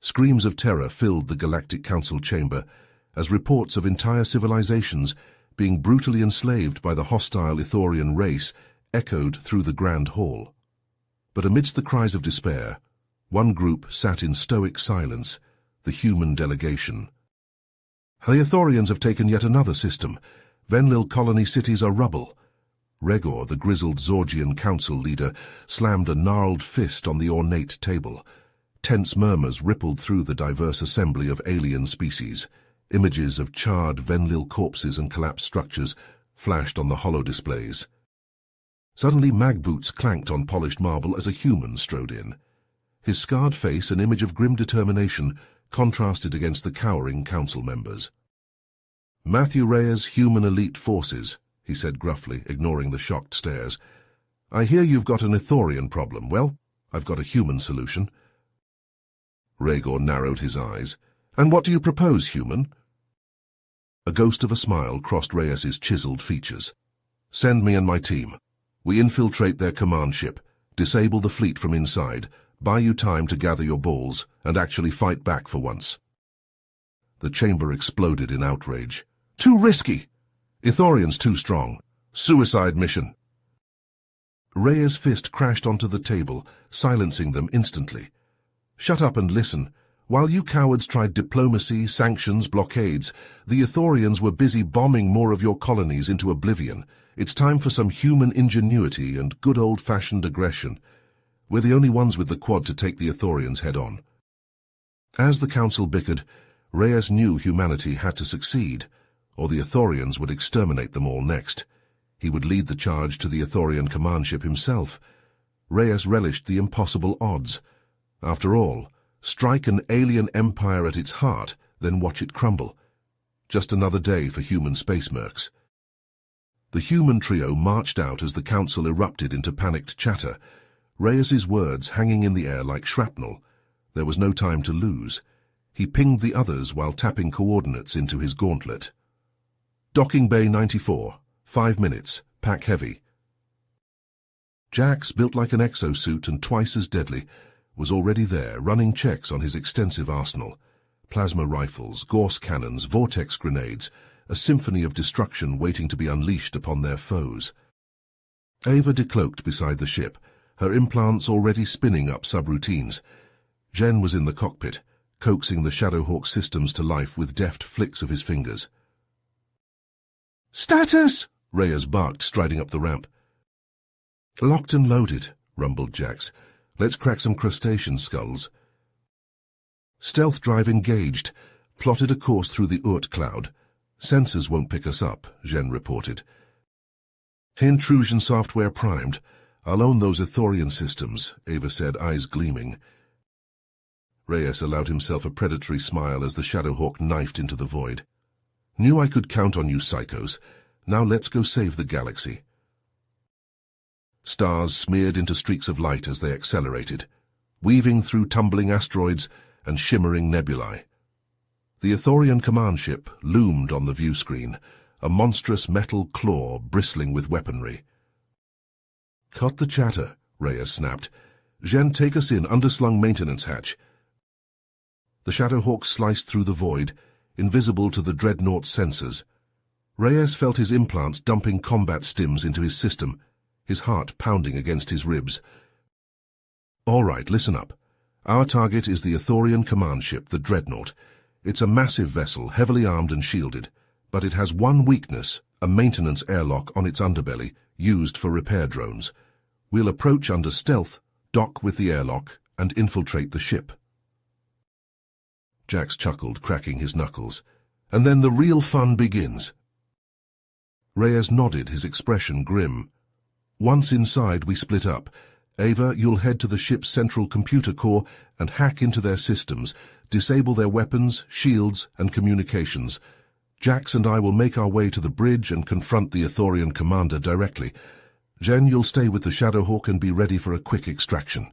Screams of terror filled the Galactic Council chamber as reports of entire civilizations being brutally enslaved by the hostile Ithorian race echoed through the Grand Hall. But amidst the cries of despair, one group sat in stoic silence, the human delegation. The Ithorians have taken yet another system. Venlil colony cities are rubble. Regor, the grizzled Zorgian council leader, slammed a gnarled fist on the ornate table. Tense murmurs rippled through the diverse assembly of alien species. Images of charred Venlil corpses and collapsed structures flashed on the holo displays. Suddenly mag boots clanked on polished marble as a human strode in. His scarred face, an image of grim determination, contrasted against the cowering council members. "Matthew Reyes, Human Elite Forces," he said gruffly, ignoring the shocked stares. "I hear you've got an Ithorian problem. Well, I've got a human solution." Regor narrowed his eyes. "And what do you propose, human?" A ghost of a smile crossed Reyes's chiseled features. "Send me and my team. We infiltrate their command ship, disable the fleet from inside, buy you time to gather your balls, and actually fight back for once." The chamber exploded in outrage. "Too risky! Ithorians too strong. Suicide mission." Reyes' fist crashed onto the table, silencing them instantly. "Shut up and listen. While you cowards tried diplomacy, sanctions, blockades, the Ithorians were busy bombing more of your colonies into oblivion. It's time for some human ingenuity and good old-fashioned aggression. We're the only ones with the quad to take the Ithorians head-on." As the council bickered, Reyes knew humanity had to succeed, or the Ithorians would exterminate them all next. He would lead the charge to the Ithorian command ship himself. Reyes relished the impossible odds. After all, strike an alien empire at its heart, then watch it crumble. Just another day for human space mercs. The human trio marched out as the council erupted into panicked chatter, Reyes's words hanging in the air like shrapnel. There was no time to lose. He pinged the others while tapping coordinates into his gauntlet. "Docking Bay 94, 5 minutes, pack heavy." Jax, built like an exosuit and twice as deadly, was already there, running checks on his extensive arsenal. Plasma rifles, Gauss cannons, vortex grenades, a symphony of destruction waiting to be unleashed upon their foes. Ava decloaked beside the ship, her implants already spinning up subroutines. Jen was in the cockpit, coaxing the Shadowhawk systems to life with deft flicks of his fingers. "Status!" Reyes barked, striding up the ramp. "Locked and loaded," rumbled Jax. "Let's crack some crustacean skulls." Stealth drive engaged, plotted a course through the Urt cloud. "Sensors won't pick us up," Jen reported. "Intrusion software primed. I'll own those Ithorian systems," Ava said, eyes gleaming. Reyes allowed himself a predatory smile as the Shadowhawk knifed into the void. "Knew I could count on you psychos. Now let's go save the galaxy." Stars smeared into streaks of light as they accelerated, weaving through tumbling asteroids and shimmering nebulae. The Ithorian command ship loomed on the view screen, a monstrous metal claw bristling with weaponry. "Cut the chatter," Reyes snapped. "Jen, take us in, underslung maintenance hatch." The Shadowhawk sliced through the void, invisible to the dreadnought's sensors. Reyes felt his implants dumping combat stims into his system, his heart pounding against his ribs. "All right, listen up. Our target is the Ithorian command ship, the Dreadnought. It's a massive vessel, heavily armed and shielded, but it has one weakness, a maintenance airlock on its underbelly, used for repair drones. We'll approach under stealth, dock with the airlock, and infiltrate the ship." Jax chuckled, cracking his knuckles. "And then the real fun begins." Reyes nodded, his expression grim. "Once inside, we split up. Ava, you'll head to the ship's central computer core and hack into their systems, disable their weapons, shields, and communications. Jax and I will make our way to the bridge and confront the Ithorian commander directly. Jen, you'll stay with the Shadowhawk and be ready for a quick extraction."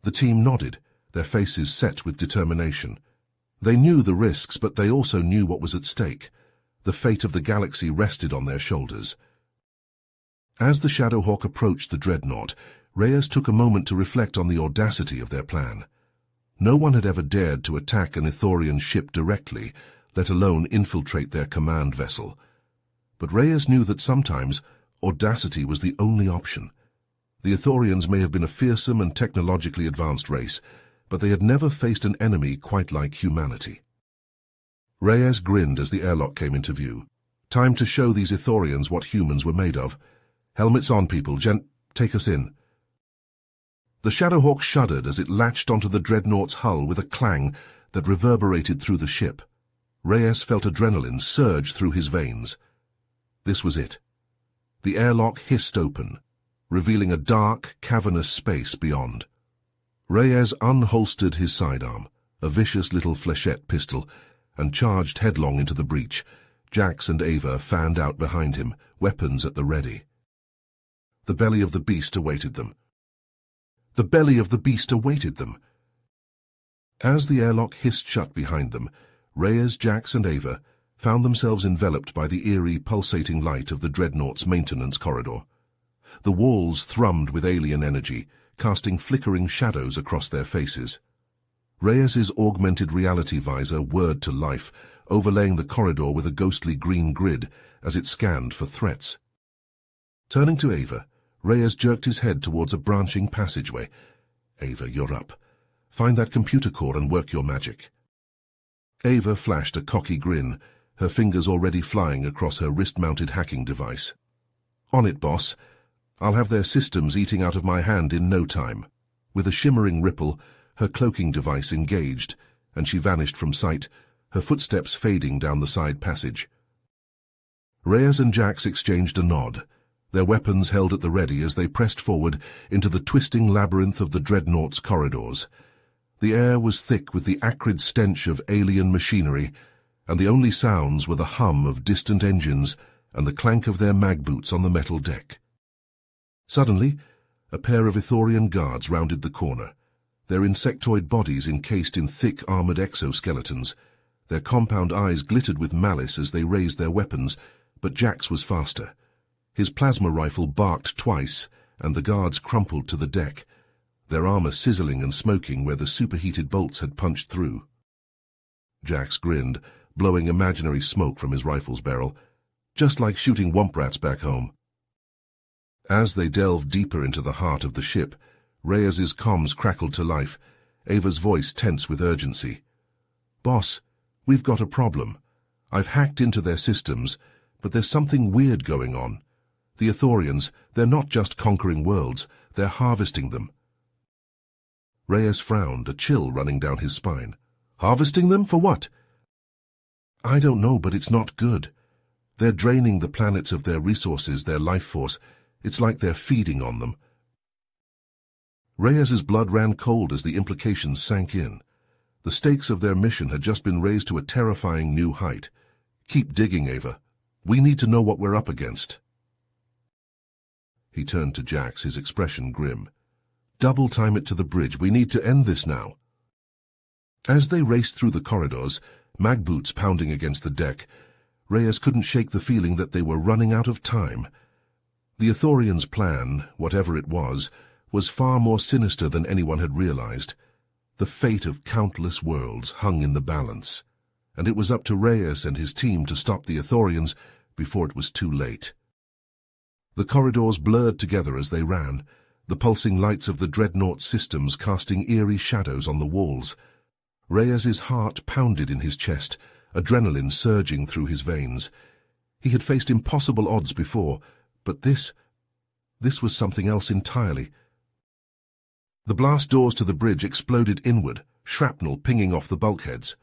The team nodded, their faces set with determination. They knew the risks, but they also knew what was at stake. The fate of the galaxy rested on their shoulders. As the Shadowhawk approached the Dreadnought, Reyes took a moment to reflect on the audacity of their plan. No one had ever dared to attack an Ithorian ship directly, let alone infiltrate their command vessel. But Reyes knew that sometimes audacity was the only option. The Ithorians may have been a fearsome and technologically advanced race, but they had never faced an enemy quite like humanity. Reyes grinned as the airlock came into view. Time to show these Ithorians what humans were made of. Helmets on, people. Take us in. The Shadowhawk shuddered as it latched onto the dreadnought's hull with a clang that reverberated through the ship. Reyes felt adrenaline surge through his veins. This was it. The airlock hissed open, revealing a dark, cavernous space beyond. Reyes unholstered his sidearm, a vicious little flechette pistol, and charged headlong into the breach. Jax and Ava fanned out behind him, weapons at the ready. The belly of the beast awaited them. The belly of the beast awaited them. As the airlock hissed shut behind them, Reyes, Jax, and Ava found themselves enveloped by the eerie, pulsating light of the dreadnought's maintenance corridor. The walls thrummed with alien energy, casting flickering shadows across their faces. Reyes's augmented reality visor whirred to life, overlaying the corridor with a ghostly green grid as it scanned for threats. Turning to Ava, Reyes jerked his head towards a branching passageway. Ava, you're up. Find that computer core and work your magic. Ava flashed a cocky grin, her fingers already flying across her wrist-mounted hacking device. On it, boss. I'll have their systems eating out of my hand in no time. With a shimmering ripple, her cloaking device engaged, and she vanished from sight, her footsteps fading down the side passage. Reyes and Jax exchanged a nod, their weapons held at the ready as they pressed forward into the twisting labyrinth of the dreadnought's corridors. The air was thick with the acrid stench of alien machinery, and the only sounds were the hum of distant engines and the clank of their mag boots on the metal deck. Suddenly, a pair of Ithorian guards rounded the corner, their insectoid bodies encased in thick armored exoskeletons. Their compound eyes glittered with malice as they raised their weapons, but Jax was faster. His plasma rifle barked twice, and the guards crumpled to the deck, their armor sizzling and smoking where the superheated bolts had punched through. Jax grinned, blowing imaginary smoke from his rifle's barrel, just like shooting womp rats back home. As they delved deeper into the heart of the ship, Reyes's comms crackled to life, Ava's voice tense with urgency. Boss, we've got a problem. I've hacked into their systems, but there's something weird going on. The Ithorians, they're not just conquering worlds, they're harvesting them. Reyes frowned, a chill running down his spine. Harvesting them? For what? I don't know, but it's not good. They're draining the planets of their resources, their life force. It's like they're feeding on them. Reyes's blood ran cold as the implications sank in. The stakes of their mission had just been raised to a terrifying new height. Keep digging, Ava. We need to know what we're up against. He turned to Jax, his expression grim. Double time it to the bridge. We need to end this now. As they raced through the corridors, mag boots pounding against the deck, Reyes couldn't shake the feeling that they were running out of time. The Ithorians' plan, whatever it was far more sinister than anyone had realized. The fate of countless worlds hung in the balance, and it was up to Reyes and his team to stop the Ithorians before it was too late. The corridors blurred together as they ran, the pulsing lights of the dreadnought systems casting eerie shadows on the walls. Reyes's heart pounded in his chest, adrenaline surging through his veins. He had faced impossible odds before, but this was something else entirely. The blast doors to the bridge exploded inward, shrapnel pinging off the bulkheads.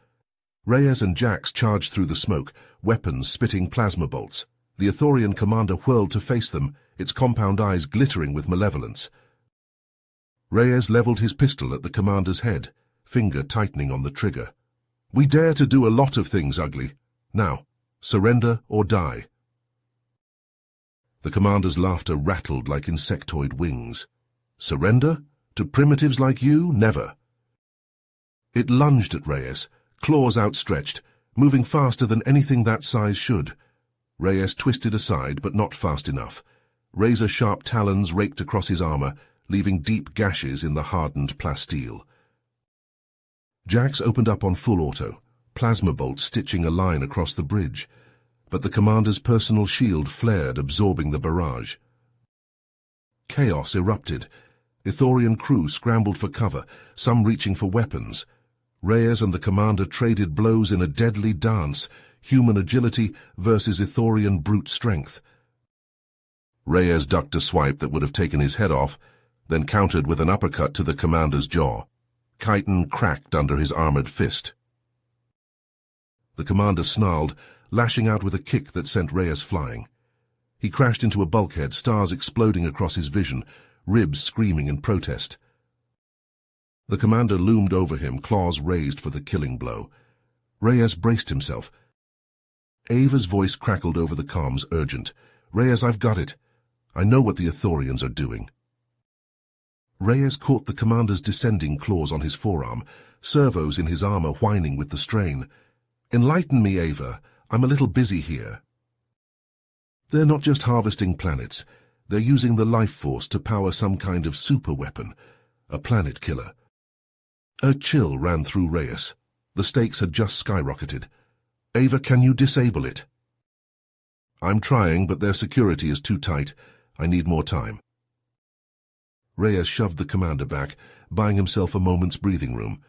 Reyes and Jax charged through the smoke, weapons spitting plasma bolts. The Ithorian commander whirled to face them, its compound eyes glittering with malevolence. Reyes leveled his pistol at the commander's head, finger tightening on the trigger. We dare to do a lot of things, Ugly. Now, surrender or die. The commander's laughter rattled like insectoid wings. Surrender? To primitives like you? Never. It lunged at Reyes, claws outstretched, moving faster than anything that size should. Reyes twisted aside, but not fast enough. Razor-sharp talons raked across his armor, leaving deep gashes in the hardened plasteel. Jax opened up on full auto, plasma bolt stitching a line across the bridge, but the commander's personal shield flared, absorbing the barrage. Chaos erupted. Ithorian crew scrambled for cover, some reaching for weapons. Reyes and the commander traded blows in a deadly dance, human agility versus Ithorian brute strength. Reyes ducked a swipe that would have taken his head off, then countered with an uppercut to the commander's jaw. Chiton cracked under his armored fist. The commander snarled, lashing out with a kick that sent Reyes flying. He crashed into a bulkhead, stars exploding across his vision, ribs screaming in protest. The commander loomed over him, claws raised for the killing blow. Reyes braced himself. Ava's voice crackled over the comms, urgent. "Reyes, I've got it. I know what the Ithorians are doing." Reyes caught the commander's descending claws on his forearm, servos in his armor whining with the strain. "Enlighten me, Ava. I'm a little busy here." "They're not just harvesting planets. They're using the life force to power some kind of super weapon, a planet killer." A chill ran through Reyes. The stakes had just skyrocketed. "Ava, can you disable it?" "I'm trying, but their security is too tight. I need more time." Reyes shoved the commander back, buying himself a moment's breathing room.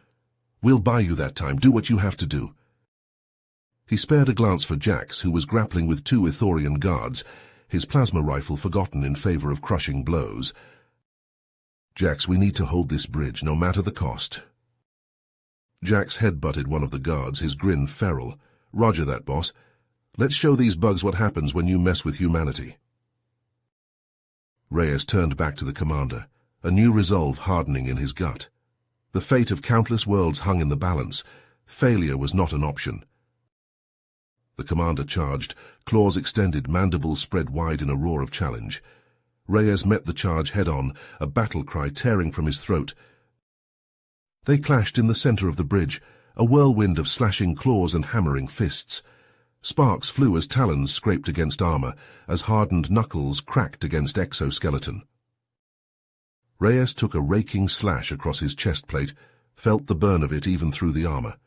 "We'll buy you that time. Do what you have to do." He spared a glance for Jax, who was grappling with two Ithorian guards, his plasma rifle forgotten in favor of crushing blows. "Jax, we need to hold this bridge, no matter the cost." Jax headbutted one of the guards, his grin feral. "Roger that, boss. Let's show these bugs what happens when you mess with humanity." Reyes turned back to the commander, a new resolve hardening in his gut. The fate of countless worlds hung in the balance. Failure was not an option. The commander charged, claws extended, mandibles spread wide in a roar of challenge. Reyes met the charge head-on, a battle cry tearing from his throat. They clashed in the center of the bridge, a whirlwind of slashing claws and hammering fists. Sparks flew as talons scraped against armor, as hardened knuckles cracked against exoskeleton. Reyes took a raking slash across his chest plate, felt the burn of it even through the armor.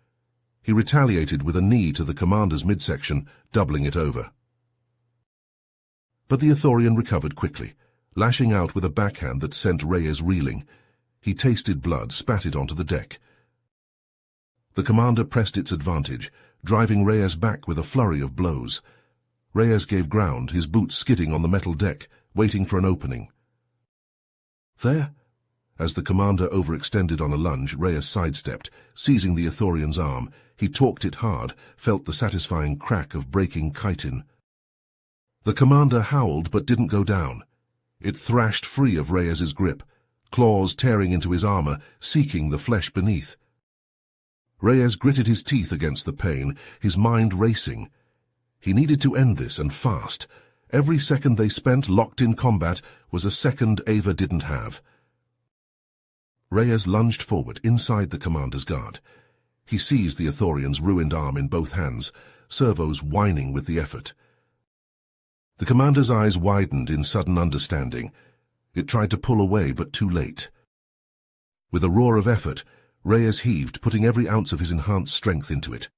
He retaliated with a knee to the commander's midsection, doubling it over. But the Ithorian recovered quickly, lashing out with a backhand that sent Reyes reeling. He tasted blood, spat it onto the deck. The commander pressed its advantage, driving Reyes back with a flurry of blows. Reyes gave ground, his boots skidding on the metal deck, waiting for an opening. "There?" As the commander overextended on a lunge, Reyes sidestepped, seizing the Ithorian's arm. He torqued it hard, felt the satisfying crack of breaking chitin. The commander howled but didn't go down. It thrashed free of Reyes's grip, claws tearing into his armor, seeking the flesh beneath. Reyes gritted his teeth against the pain, his mind racing. He needed to end this, and fast. Every second they spent locked in combat was a second Ava didn't have. Reyes lunged forward, inside the commander's guard. He seized the Ithorian's ruined arm in both hands, servos whining with the effort. The commander's eyes widened in sudden understanding. It tried to pull away, but too late. With a roar of effort, Reyes heaved, putting every ounce of his enhanced strength into it.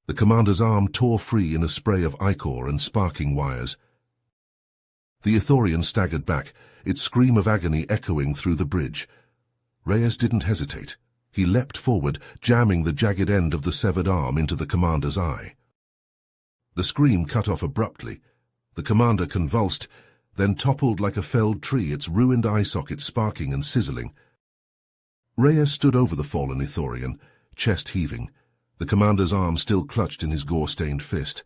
The commander's arm tore free in a spray of ichor and sparking wires. The Ithorian staggered back, its scream of agony echoing through the bridge. Reyes didn't hesitate. He leapt forward, jamming the jagged end of the severed arm into the commander's eye. The scream cut off abruptly. The commander convulsed, then toppled like a felled tree, its ruined eye socket sparking and sizzling. Reyes stood over the fallen Ithorian, chest heaving, the commander's arm still clutched in his gore-stained fist.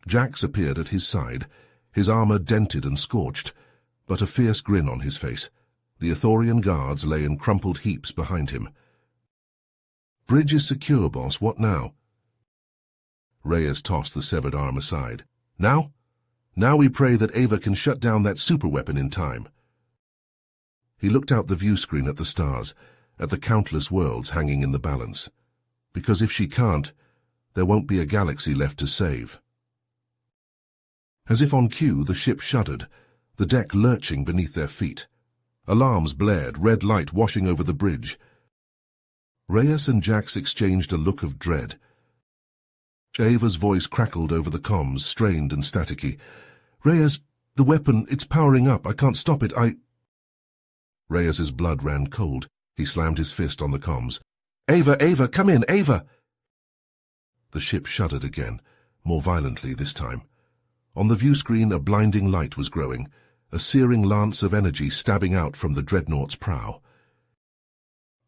Jax appeared at his side, his armor dented and scorched, but a fierce grin on his face. The Ithorian guards lay in crumpled heaps behind him. "Bridge is secure, boss. What now?" Reyes tossed the severed arm aside. "Now? Now we pray that Ava can shut down that superweapon in time." He looked out the view screen at the stars, at the countless worlds hanging in the balance. Because if she can't, there won't be a galaxy left to save. As if on cue, the ship shuddered, the deck lurching beneath their feet. Alarms blared, red light washing over the bridge. Reyes and Jax exchanged a look of dread. Ava's voice crackled over the comms, strained and staticky. "Reyes, the weapon, it's powering up. I can't stop it. Reyes's blood ran cold. He slammed his fist on the comms. Ava, come in, Ava!" The ship shuddered again, more violently this time. On the view screen, a blinding light was growing, a searing lance of energy stabbing out from the dreadnought's prow.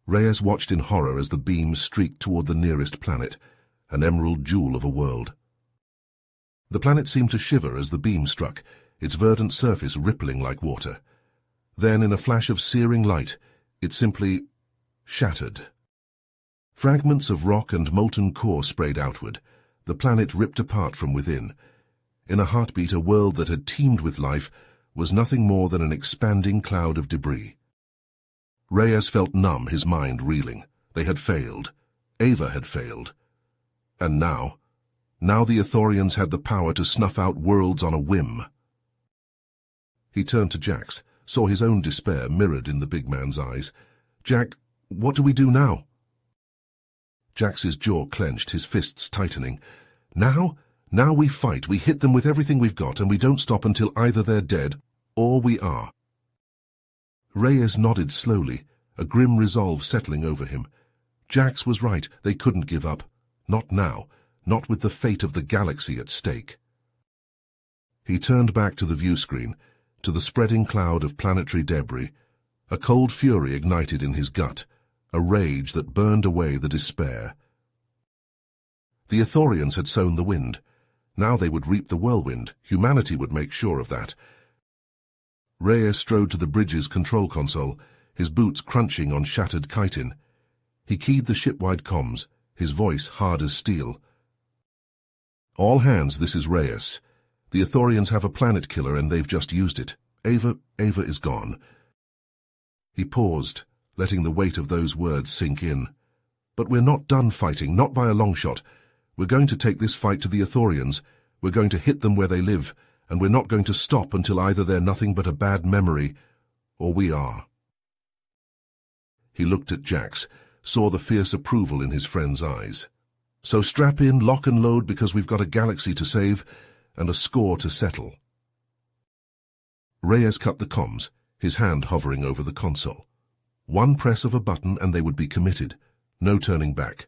Reyes watched in horror as the beam streaked toward the nearest planet, an emerald jewel of a world. The planet seemed to shiver as the beam struck, its verdant surface rippling like water. Then, in a flash of searing light, it simply shattered. Fragments of rock and molten core sprayed outward. The planet ripped apart from within. In a heartbeat, a world that had teemed with life was nothing more than an expanding cloud of debris. Reyes felt numb, his mind reeling. They had failed. Ava had failed. And now the Ithorians had the power to snuff out worlds on a whim. He turned to Jax, saw his own despair mirrored in the big man's eyes. "Jack, what do we do now?" Jax's jaw clenched, his fists tightening. Now we fight. We hit them with everything we've got, and we don't stop until either they're dead, or we are." Reyes nodded slowly, a grim resolve settling over him. Jax was right. They couldn't give up. Not now. Not with the fate of the galaxy at stake. He turned back to the view screen, to the spreading cloud of planetary debris. A cold fury ignited in his gut, a rage that burned away the despair. The Ithorians had sown the wind. Now they would reap the whirlwind. Humanity would make sure of that. Reyes strode to the bridge's control console, his boots crunching on shattered chitin. He keyed the shipwide comms, his voice hard as steel. "All hands, this is Reyes. The Ithorians have a planet killer and they've just used it. Ava is gone." He paused, letting the weight of those words sink in. "But we're not done fighting, not by a long shot. We're going to take this fight to the Ithorians. We're going to hit them where they live, and we're not going to stop until either they're nothing but a bad memory, or we are." He looked at Jax, saw the fierce approval in his friend's eyes. "So strap in, lock and load, because we've got a galaxy to save and a score to settle." Reyes cut the comms, his hand hovering over the console. One press of a button and they would be committed. No turning back.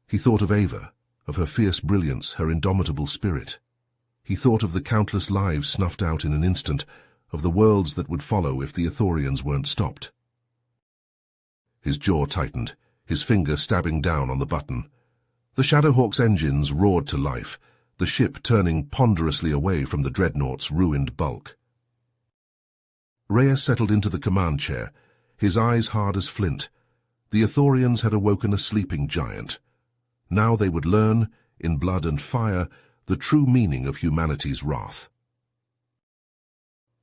He thought of Ava, of her fierce brilliance, her indomitable spirit. He thought of the countless lives snuffed out in an instant, of the worlds that would follow if the Ithorians weren't stopped. His jaw tightened, his finger stabbing down on the button. The Shadowhawk's engines roared to life, the ship turning ponderously away from the dreadnought's ruined bulk. Reyes settled into the command chair, his eyes hard as flint. The Ithorians had awoken a sleeping giant. Now they would learn, in blood and fire, the true meaning of humanity's wrath.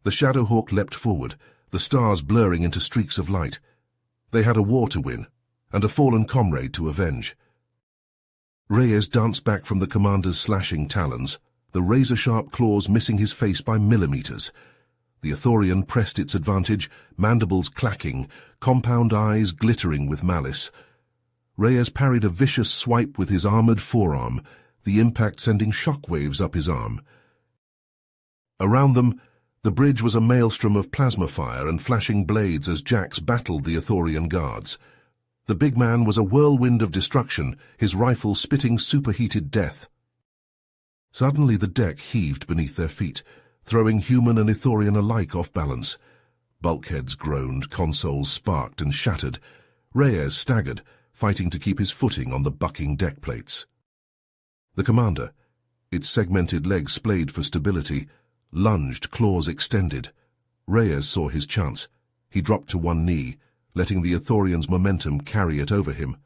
The Shadowhawk leapt forward, the stars blurring into streaks of light. They had a war to win, and a fallen comrade to avenge. Reyes danced back from the commander's slashing talons, the razor-sharp claws missing his face by millimeters. The Ithorian pressed its advantage, mandibles clacking, compound eyes glittering with malice. Reyes parried a vicious swipe with his armored forearm, the impact sending shockwaves up his arm. Around them, the bridge was a maelstrom of plasma fire and flashing blades as Jax battled the Ithorian guards. The big man was a whirlwind of destruction, his rifle spitting superheated death. Suddenly the deck heaved beneath their feet, throwing human and Ithorian alike off balance. Bulkheads groaned, consoles sparked and shattered. Reyes staggered, fighting to keep his footing on the bucking deck plates. The commander, its segmented legs splayed for stability, lunged, claws extended. Reyes saw his chance. He dropped to one knee, letting the Ithorian's momentum carry it over him.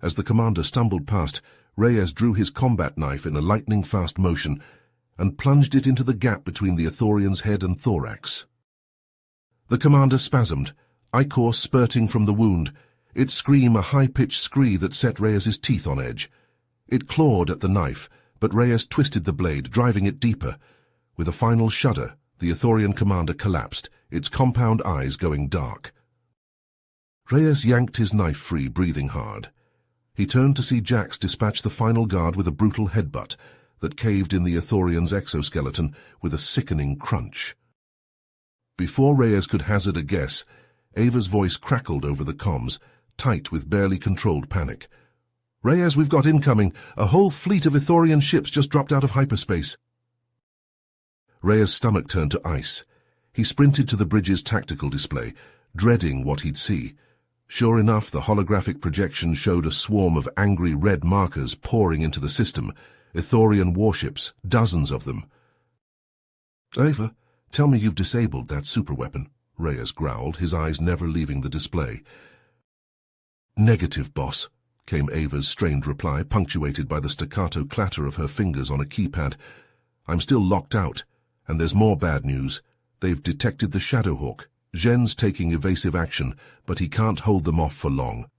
As the commander stumbled past, Reyes drew his combat knife in a lightning-fast motion and plunged it into the gap between the Ithorian's head and thorax. The commander spasmed, ichor spurting from the wound, its scream a high-pitched scree that set Reyes's teeth on edge. It clawed at the knife, but Reyes twisted the blade, driving it deeper. With a final shudder, the Ithorian commander collapsed, its compound eyes going dark. Reyes yanked his knife free, breathing hard. He turned to see Jax dispatch the final guard with a brutal headbutt that caved in the Ithorian's exoskeleton with a sickening crunch. Before Reyes could hazard a guess, Ava's voice crackled over the comms, tight with barely controlled panic. "Reyes, we've got incoming. A whole fleet of Ithorian ships just dropped out of hyperspace." Reyes' stomach turned to ice. He sprinted to the bridge's tactical display, dreading what he'd see. Sure enough, the holographic projection showed a swarm of angry red markers pouring into the system, Ithorian warships, dozens of them. "Ava, tell me you've disabled that superweapon," Reyes growled, his eyes never leaving the display. "Negative, boss," came Ava's strained reply, punctuated by the staccato clatter of her fingers on a keypad. "I'm still locked out, and there's more bad news. They've detected the Shadowhawk. Zhen's taking evasive action, but he can't hold them off for long."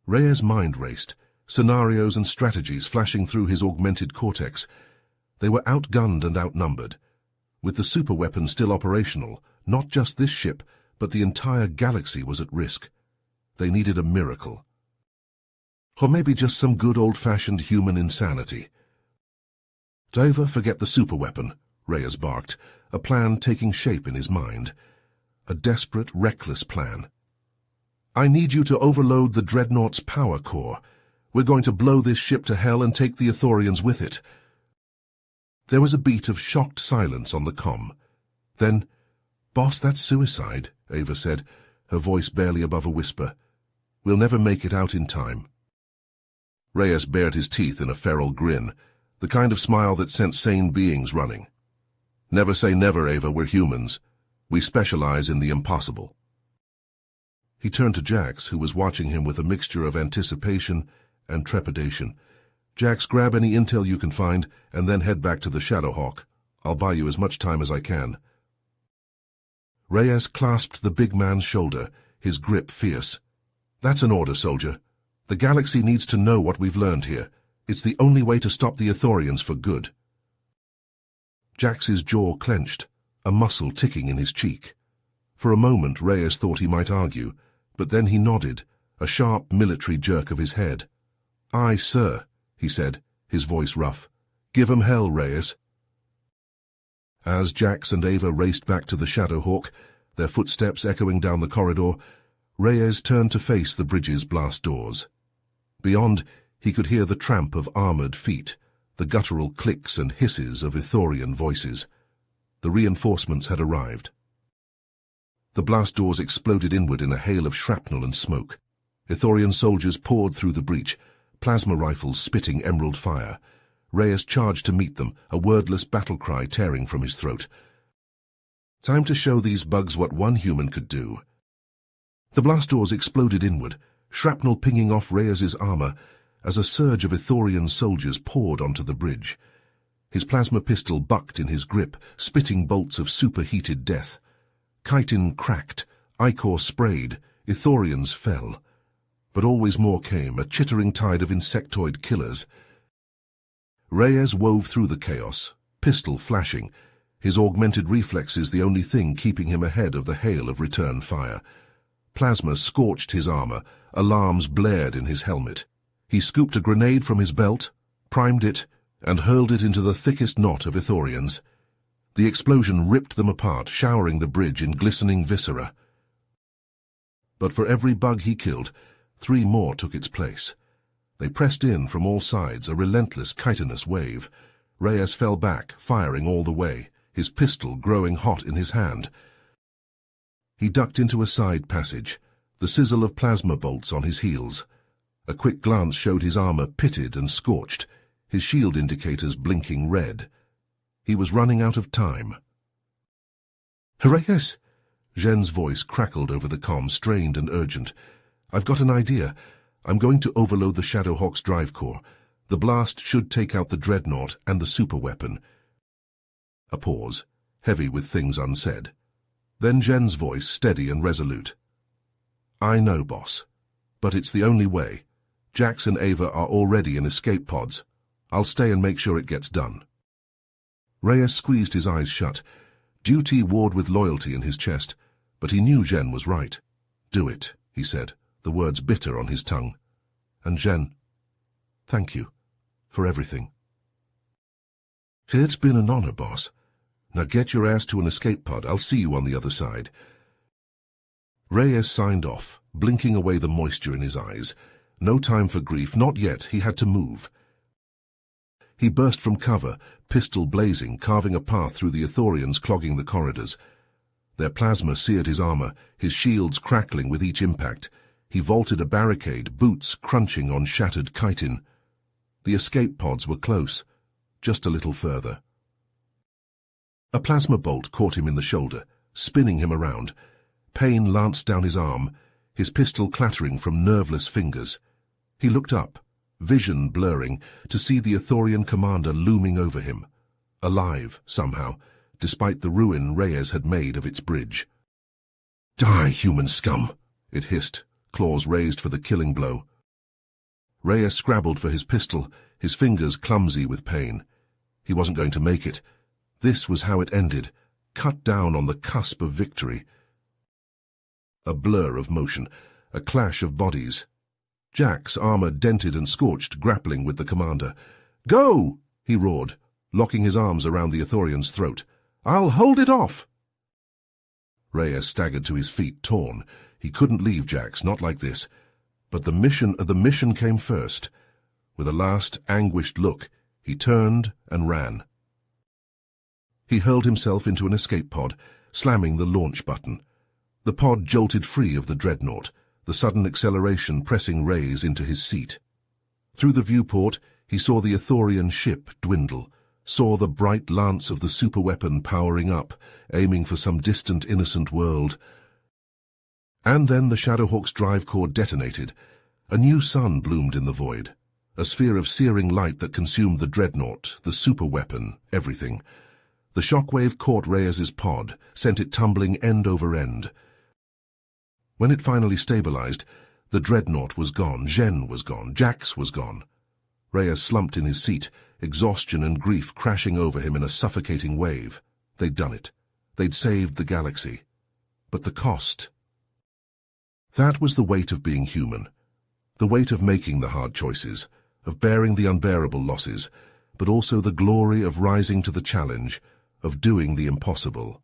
Reyes' mind raced, scenarios and strategies flashing through his augmented cortex. They were outgunned and outnumbered. With the superweapon still operational, not just this ship, but the entire galaxy was at risk. They needed a miracle. Or maybe just some good old-fashioned human insanity. "Ava, forget the superweapon," Reyes barked, a plan taking shape in his mind. A desperate, reckless plan. "I need you to overload the Dreadnought's power core. We're going to blow this ship to hell and take the Ithorians with it." There was a beat of shocked silence on the comm. Then, "Boss, that's suicide," Ava said, her voice barely above a whisper. "We'll never make it out in time." Reyes bared his teeth in a feral grin, the kind of smile that sent sane beings running. "Never say never, Ava, we're humans. We specialize in the impossible." He turned to Jax, who was watching him with a mixture of anticipation and trepidation. "Jax, grab any intel you can find, and then head back to the Shadowhawk. I'll buy you as much time as I can." Reyes clasped the big man's shoulder, his grip fierce. "That's an order, soldier. The galaxy needs to know what we've learned here. It's the only way to stop the Ithorians for good." Jax's jaw clenched, a muscle ticking in his cheek. For a moment Reyes thought he might argue, but then he nodded, a sharp military jerk of his head. "Aye, sir," he said, his voice rough. "Give 'em hell, Reyes." As Jax and Ava raced back to the Shadowhawk, their footsteps echoing down the corridor, Reyes turned to face the bridge's blast doors. Beyond, he could hear the tramp of armored feet, the guttural clicks and hisses of Ithorian voices. The reinforcements had arrived. The blast doors exploded inward in a hail of shrapnel and smoke. Ithorian soldiers poured through the breach, plasma rifles spitting emerald fire. Reyes charged to meet them, a wordless battle cry tearing from his throat. Time to show these bugs what one human could do. The blast doors exploded inward, shrapnel pinging off Reyes's armor as a surge of Ithorian soldiers poured onto the bridge. His plasma pistol bucked in his grip, spitting bolts of superheated death. Chitin cracked, ichor sprayed, Ithorians fell. But always more came, a chittering tide of insectoid killers. Reyes wove through the chaos, pistol flashing, his augmented reflexes the only thing keeping him ahead of the hail of return fire. Plasma scorched his armor, alarms blared in his helmet. He scooped a grenade from his belt, primed it, and hurled it into the thickest knot of Ithorians. The explosion ripped them apart, showering the bridge in glistening viscera. But for every bug he killed, 3 more took its place. They pressed in from all sides, a relentless, chitinous wave. Reyes fell back, firing all the way, his pistol growing hot in his hand. He ducked into a side passage, the sizzle of plasma bolts on his heels. A quick glance showed his armor pitted and scorched, his shield indicators blinking red. He was running out of time. "Reyes!" Zhen's voice crackled over the comm, strained and urgent. "I've got an idea. I'm going to overload the Shadowhawk's drive core. The blast should take out the Dreadnought and the superweapon." A pause, heavy with things unsaid. Then Zhen's voice, steady and resolute. "I know, boss. But it's the only way. Jax and Ava are already in escape pods. I'll stay and make sure it gets done." Reyes squeezed his eyes shut. Duty warred with loyalty in his chest, but he knew Zhen was right. Do it, he said, the words bitter on his tongue. And Jen, thank you for everything. It's been an honor, boss. Now get your ass to an escape pod. I'll see you on the other side. Reyes signed off, blinking away the moisture in his eyes. No time for grief, not yet. He had to move. He burst from cover, pistol blazing, carving a path through the Ithorians clogging the corridors. Their plasma seared his armor, his shields crackling with each impact. He vaulted a barricade, boots crunching on shattered chitin. The escape pods were close, just a little further. A plasma bolt caught him in the shoulder, spinning him around. Pain lanced down his arm, his pistol clattering from nerveless fingers. He looked up, vision blurring, to see the Ithorian commander looming over him, alive somehow, despite the ruin Reyes had made of its bridge. Die, human scum! It hissed, claws raised for the killing blow. Reyes scrabbled for his pistol, his fingers clumsy with pain. He wasn't going to make it. This was how it ended, cut down on the cusp of victory. A blur of motion, a clash of bodies. Jack's armor dented and scorched, grappling with the commander. "Go!" he roared, locking his arms around the Ithorian's throat. "I'll hold it off!" Reyes staggered to his feet, torn. He couldn't leave Jack's, not like this. But the mission came first. With a last anguished look, he turned and ran. He hurled himself into an escape pod, slamming the launch button. The pod jolted free of the dreadnought, the sudden acceleration pressing Reyes into his seat. Through the viewport, he saw the Ithorian ship dwindle, saw the bright lance of the superweapon powering up, aiming for some distant innocent world. And then the Shadowhawk's drive core detonated. A new sun bloomed in the void, a sphere of searing light that consumed the dreadnought, the superweapon, everything. The shockwave caught Reyes's pod, sent it tumbling end over end. When it finally stabilized, the dreadnought was gone, Jen was gone, Jax was gone. Reyes slumped in his seat, exhaustion and grief crashing over him in a suffocating wave. They'd done it. They'd saved the galaxy. But the cost... That was the weight of being human. The weight of making the hard choices, of bearing the unbearable losses, but also the glory of rising to the challenge, of doing the impossible.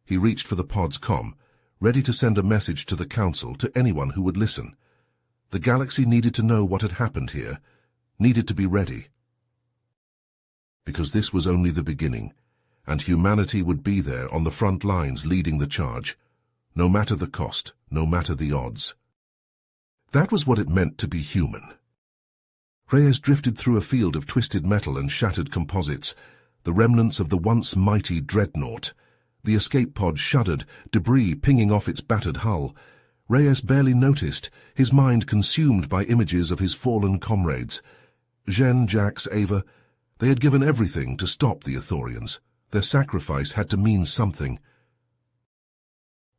He reached for the pod's comm, ready to send a message to the Council, to anyone who would listen. The galaxy needed to know what had happened here, needed to be ready. Because this was only the beginning, and humanity would be there on the front lines leading the charge, no matter the cost, no matter the odds. That was what it meant to be human. Reyes drifted through a field of twisted metal and shattered composites, the remnants of the once mighty dreadnought. The escape pod shuddered, debris pinging off its battered hull. Reyes barely noticed, his mind consumed by images of his fallen comrades. Jen, Jax, Ava, they had given everything to stop the Ithorians. Their sacrifice had to mean something.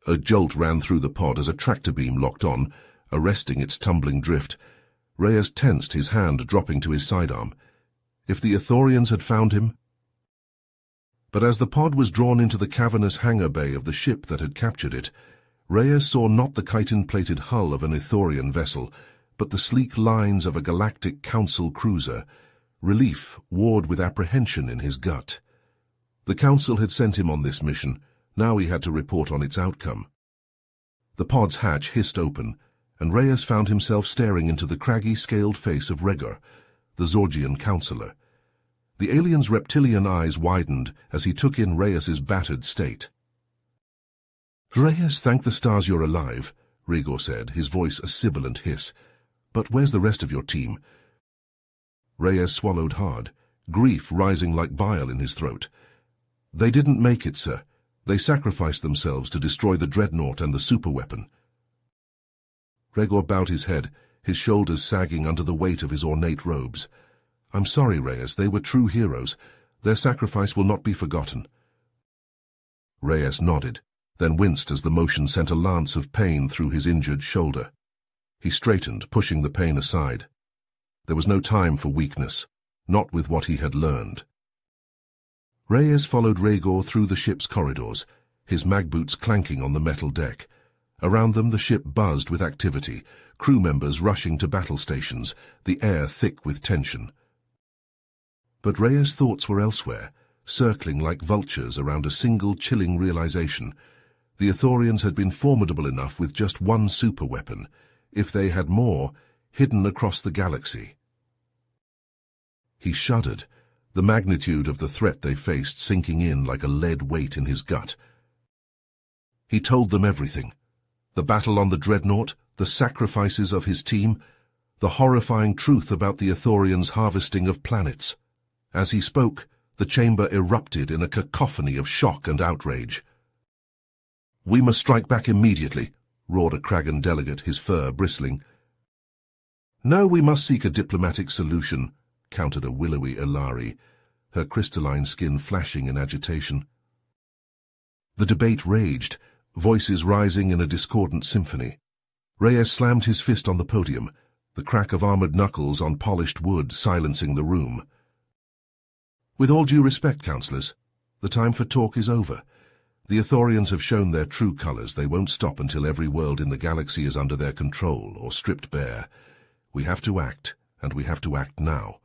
A jolt ran through the pod as a tractor beam locked on, arresting its tumbling drift. Reyes tensed, his hand dropping to his sidearm. If the Ithorians had found him... But as the pod was drawn into the cavernous hangar bay of the ship that had captured it, Reyes saw not the chitin-plated hull of an Ithorian vessel, but the sleek lines of a galactic council cruiser. Relief warred with apprehension in his gut. The council had sent him on this mission. Now he had to report on its outcome. The pod's hatch hissed open, and Reyes found himself staring into the craggy, scaled face of Regor, the Zorgian counselor. The alien's reptilian eyes widened as he took in Reyes's battered state. "Reyes, thank the stars you're alive," Regor said, his voice a sibilant hiss. "But where's the rest of your team?" Reyes swallowed hard, grief rising like bile in his throat. "They didn't make it, sir. They sacrificed themselves to destroy the dreadnought and the superweapon." Regor bowed his head, his shoulders sagging under the weight of his ornate robes. "I'm sorry, Reyes, they were true heroes. Their sacrifice will not be forgotten." Reyes nodded, then winced as the motion sent a lance of pain through his injured shoulder. He straightened, pushing the pain aside. There was no time for weakness, not with what he had learned. Reyes followed Regor through the ship's corridors, his magboots clanking on the metal deck. Around them the ship buzzed with activity, crew members rushing to battle stations, the air thick with tension. But Reyes' thoughts were elsewhere, circling like vultures around a single chilling realization. The Ithorians had been formidable enough with just one superweapon. If they had more, hidden across the galaxy. He shuddered, the magnitude of the threat they faced sinking in like a lead weight in his gut. He told them everything. The battle on the Dreadnought, the sacrifices of his team, the horrifying truth about the Ithorians' harvesting of planets. As he spoke, the chamber erupted in a cacophony of shock and outrage. "We must strike back immediately," roared a Kragan delegate, his fur bristling. "No, we must seek a diplomatic solution," countered a willowy Ilari, her crystalline skin flashing in agitation. The debate raged, voices rising in a discordant symphony. Reyes slammed his fist on the podium, the crack of armored knuckles on polished wood silencing the room. "With all due respect, councillors, the time for talk is over. The Ithorians have shown their true colors. They won't stop until every world in the galaxy is under their control or stripped bare. We have to act, and we have to act now."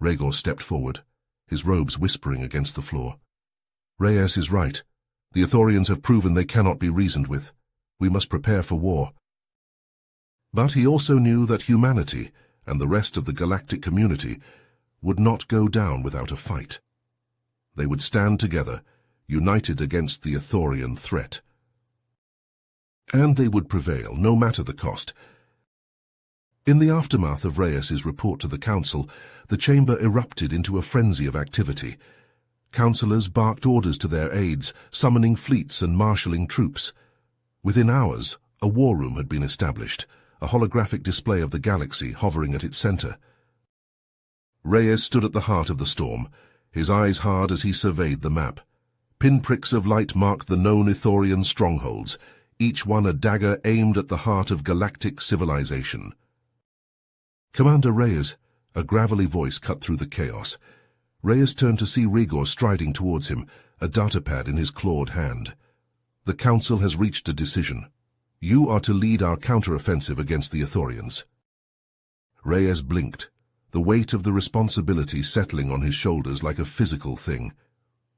Rhaegor stepped forward, his robes whispering against the floor. "Reyes is right. The Ithorians have proven they cannot be reasoned with. We must prepare for war." But he also knew that humanity, and the rest of the galactic community, would not go down without a fight. They would stand together, united against the Ithorian threat. And they would prevail, no matter the cost. In the aftermath of Reyes's report to the Council, the chamber erupted into a frenzy of activity. Councillors barked orders to their aides, summoning fleets and marshalling troops. Within hours, a war room had been established, a holographic display of the galaxy hovering at its center. Reyes stood at the heart of the storm, his eyes hard as he surveyed the map. Pinpricks of light marked the known Ithorian strongholds, each one a dagger aimed at the heart of galactic civilization. "Commander Reyes," a gravelly voice cut through the chaos. Reyes turned to see Rhaegor striding towards him, a datapad in his clawed hand. "The Council has reached a decision. You are to lead our counter-offensive against the Ithorians." Reyes blinked, the weight of the responsibility settling on his shoulders like a physical thing.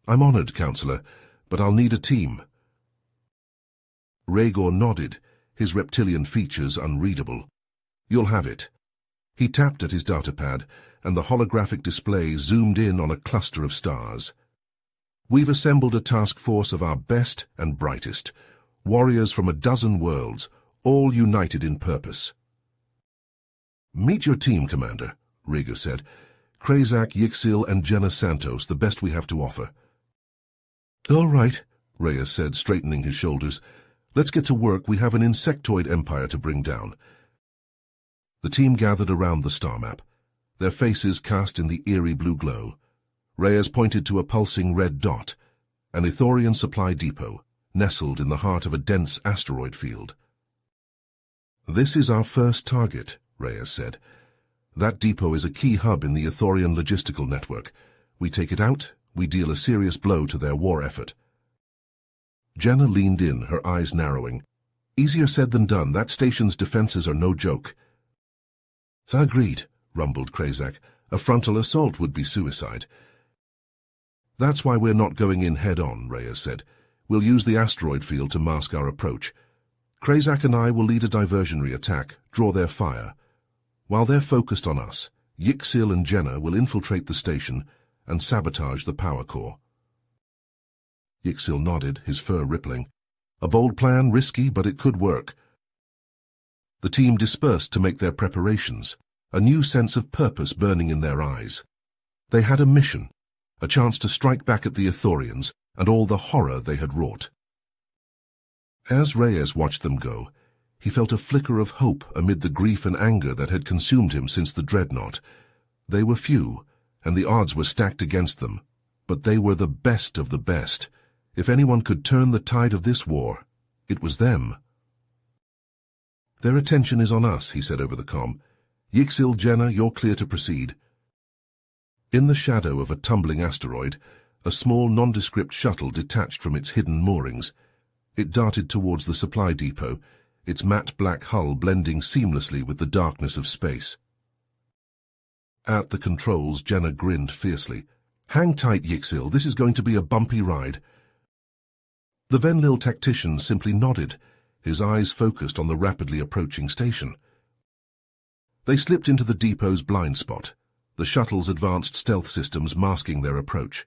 "I'm honored, Councillor, but I'll need a team." Rhaegor nodded, his reptilian features unreadable. "You'll have it." He tapped at his datapad, and the holographic display zoomed in on a cluster of stars. "We've assembled a task force of our best and brightest, warriors from a dozen worlds, all united in purpose." "Meet your team, Commander," Rhaegor said. "Krazak, Yixil, and Jenna Santos, the best we have to offer." "All right," Reyes said, straightening his shoulders. "Let's get to work. We have an insectoid empire to bring down." The team gathered around the star map, their faces cast in the eerie blue glow. Reyes pointed to a pulsing red dot, an Ithorian supply depot, nestled in the heart of a dense asteroid field. "This is our first target," Reyes said. "That depot is a key hub in the Ithorian logistical network. We take it out, we deal a serious blow to their war effort." Jenna leaned in, her eyes narrowing. "Easier said than done. That station's defenses are no joke." "Agreed," rumbled Krazak. "A frontal assault would be suicide." "That's why we're not going in head-on," Reyes said. "We'll use the asteroid field to mask our approach. Krazak and I will lead a diversionary attack, draw their fire. While they're focused on us, Yixil and Jenna will infiltrate the station and sabotage the power core." Yixil nodded, his fur rippling. "A bold plan, risky, but it could work." The team dispersed to make their preparations, a new sense of purpose burning in their eyes. They had a mission, a chance to strike back at the Ithorians and all the horror they had wrought. As Reyes watched them go, he felt a flicker of hope amid the grief and anger that had consumed him since the Dreadnought. They were few, and the odds were stacked against them, but they were the best of the best. If anyone could turn the tide of this war, it was them. "Their attention is on us," he said over the comm. "Yixil, Jenna, you're clear to proceed." In the shadow of a tumbling asteroid, a small nondescript shuttle detached from its hidden moorings. It darted towards the supply depot, its matte black hull blending seamlessly with the darkness of space. At the controls, Jenna grinned fiercely. "Hang tight, Yixil, this is going to be a bumpy ride." The Venlil tactician simply nodded, his eyes focused on the rapidly approaching station. They slipped into the depot's blind spot, the shuttle's advanced stealth systems masking their approach.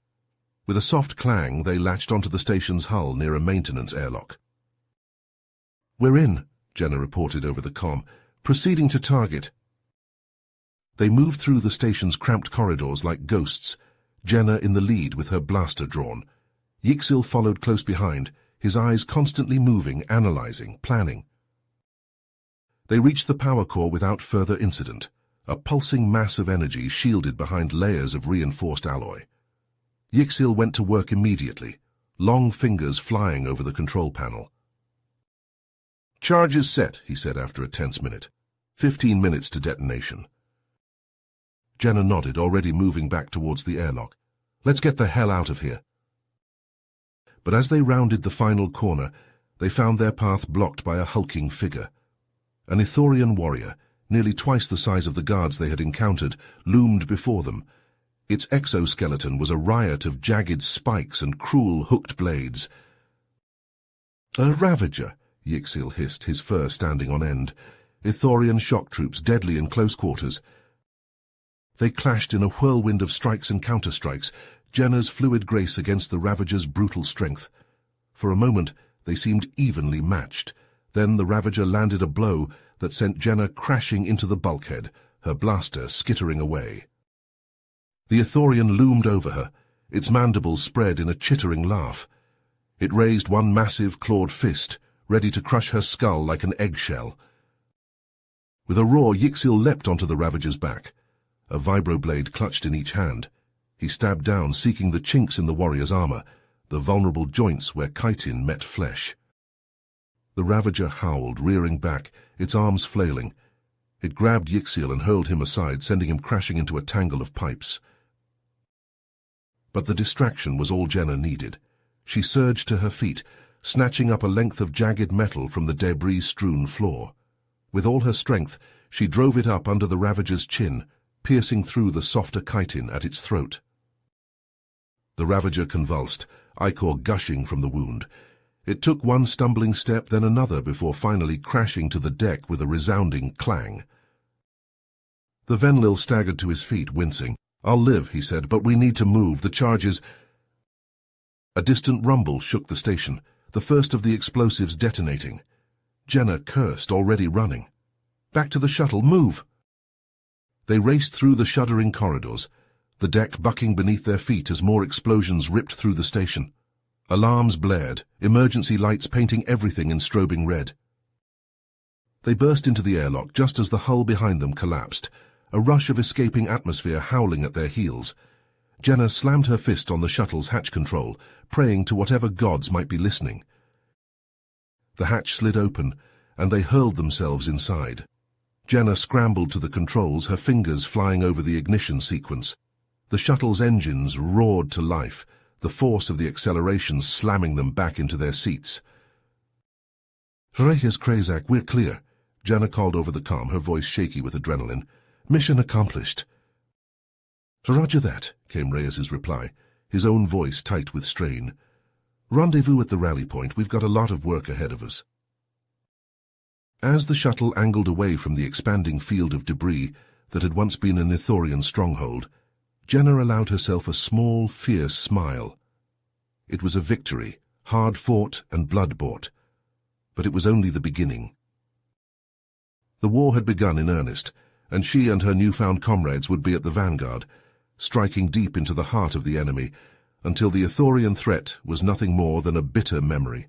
With a soft clang, they latched onto the station's hull near a maintenance airlock. "We're in," Jenna reported over the comm. "Proceeding to target." They moved through the station's cramped corridors like ghosts, Jenna in the lead with her blaster drawn. Yixil followed close behind, his eyes constantly moving, analyzing, planning. They reached the power core without further incident, a pulsing mass of energy shielded behind layers of reinforced alloy. Yixil went to work immediately, long fingers flying over the control panel. "Charge is set," he said after a tense minute. 15 minutes to detonation. Jenna nodded, already moving back towards the airlock. "Let's get the hell out of here." But as they rounded the final corner, they found their path blocked by a hulking figure. An Ithorian warrior, nearly twice the size of the guards they had encountered, loomed before them. Its exoskeleton was a riot of jagged spikes and cruel hooked blades. "A Ravager," Yixil hissed, his fur standing on end. "Ithorian shock troops, deadly in close quarters." They clashed in a whirlwind of strikes and counterstrikes, Jenna's fluid grace against the Ravager's brutal strength. For a moment, they seemed evenly matched. Then the Ravager landed a blow that sent Jenna crashing into the bulkhead, her blaster skittering away. The Ithorian loomed over her, its mandibles spread in a chittering laugh. It raised one massive clawed fist, ready to crush her skull like an eggshell. With a roar, Yixil leapt onto the Ravager's back, a vibroblade clutched in each hand. He stabbed down, seeking the chinks in the warrior's armor, the vulnerable joints where chitin met flesh. The Ravager howled, rearing back, its arms flailing. It grabbed Yixil and hurled him aside, sending him crashing into a tangle of pipes. But the distraction was all Jenna needed. She surged to her feet, snatching up a length of jagged metal from the debris-strewn floor. With all her strength, she drove it up under the Ravager's chin, piercing through the softer chitin at its throat. The Ravager convulsed, ichor gushing from the wound. It took one stumbling step, then another, before finally crashing to the deck with a resounding clang. The Venlil staggered to his feet, wincing. "I'll live," he said, "but we need to move. The charges—" A distant rumble shook the station, the first of the explosives detonating. Jenna cursed, already running. "Back to the shuttle, move!" They raced through the shuddering corridors, the deck bucking beneath their feet as more explosions ripped through the station. Alarms blared, emergency lights painting everything in strobing red. They burst into the airlock just as the hull behind them collapsed, a rush of escaping atmosphere howling at their heels. Jenna slammed her fist on the shuttle's hatch control, praying to whatever gods might be listening. The hatch slid open, and they hurled themselves inside. Jenna scrambled to the controls, her fingers flying over the ignition sequence. The shuttle's engines roared to life, the force of the acceleration slamming them back into their seats. "Reyes Krazak, we're clear," Jenna called over the comm, her voice shaky with adrenaline. "Mission accomplished." "Roger that," came Reyes's reply, his own voice tight with strain. "Rendezvous at the rally point. We've got a lot of work ahead of us." As the shuttle angled away from the expanding field of debris that had once been an Ithorian stronghold, Jenna allowed herself a small, fierce smile. It was a victory, hard-fought and blood-bought, but it was only the beginning. The war had begun in earnest, and she and her newfound comrades would be at the vanguard, striking deep into the heart of the enemy, until the Ithorian threat was nothing more than a bitter memory.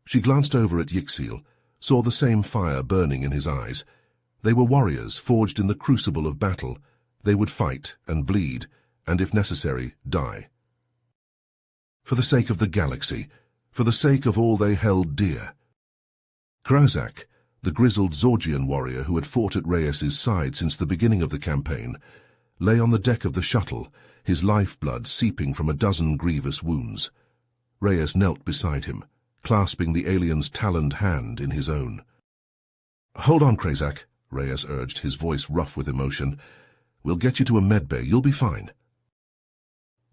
She glanced over at Yixil, saw the same fire burning in his eyes. They were warriors, forged in the crucible of battle. They would fight and bleed, and if necessary, die. For the sake of the galaxy, for the sake of all they held dear. Krazak, the grizzled Zorgian warrior who had fought at Reyes's side since the beginning of the campaign, lay on the deck of the shuttle, his lifeblood seeping from a dozen grievous wounds. Reyes knelt beside him, clasping the alien's taloned hand in his own. "Hold on, Krazak," Reyes urged, his voice rough with emotion. "We'll get you to a medbay. You'll be fine."